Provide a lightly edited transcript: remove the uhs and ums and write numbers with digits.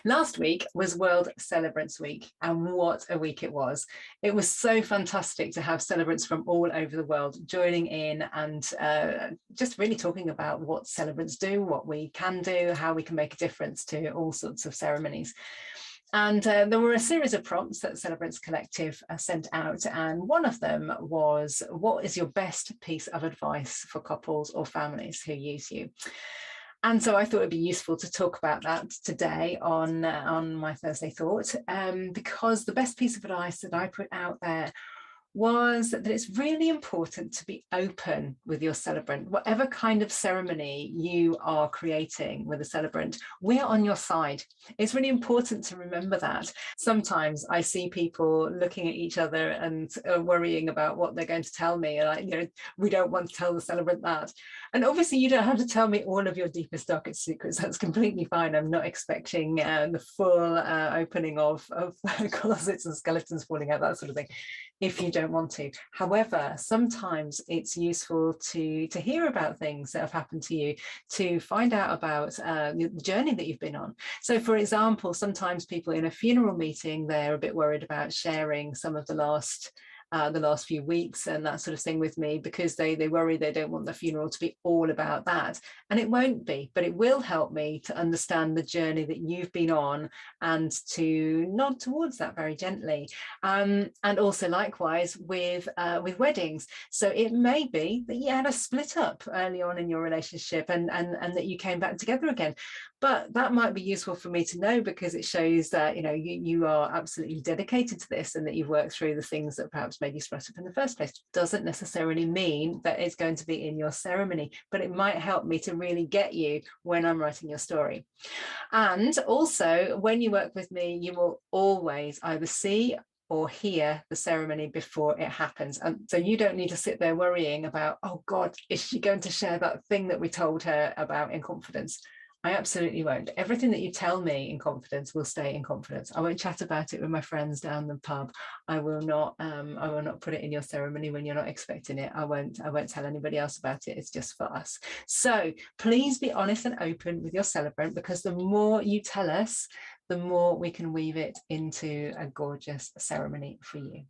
Last week was World Celebrants Week, and what a week it was. It was so fantastic to have celebrants from all over the world joining in and just really talking about what celebrants do, what we can do, how we can make a difference to all sorts of ceremonies. And there were a series of prompts that Celebrants Collective sent out, and one of them was, what is your best piece of advice for couples or families who use you? And so I thought it'd be useful to talk about that today on my Thursday Thought, because the best piece of advice that I put out there was that it's really important to be open with your celebrant. Whatever kind of ceremony you are creating with a celebrant, we're on your side. It's really important to remember that. Sometimes I see people looking at each other and worrying about what they're going to tell me. Like, we don't want to tell the celebrant that. And obviously you don't have to tell me all of your deepest, darkest secrets. That's completely fine. I'm not expecting the full opening of closets and skeletons falling out, that sort of thing, if you don't want to. However, sometimes it's useful to hear about things that have happened to you, to find out about the journey that you've been on. So for example, sometimes people in a funeral meeting, they're a bit worried about sharing some of the last few weeks and that sort of thing with me, because they worry they don't want the funeral to be all about that. And it won't be, but it will help me to understand the journey that you've been on and to nod towards that very gently. And also likewise with weddings. So it may be that you had a split up early on in your relationship and that you came back together again. But that might be useful for me to know, because it shows that you are absolutely dedicated to this and that you've worked through the things that perhaps made you split up in the first place. Doesn't necessarily mean that it's going to be in your ceremony, but it might help me to really get you when I'm writing your story. And also, when you work with me, you will always either see or hear the ceremony before it happens. And so you don't need to sit there worrying about, oh God, is she going to share that thing that we told her about in confidence? I absolutely won't. Everything that you tell me in confidence will stay in confidence. I won't chat about it with my friends down the pub. I will not put it in your ceremony when you're not expecting it. I won't tell anybody else about it. It's just for us. So please be honest and open with your celebrant, because the more you tell us, the more we can weave it into a gorgeous ceremony for you.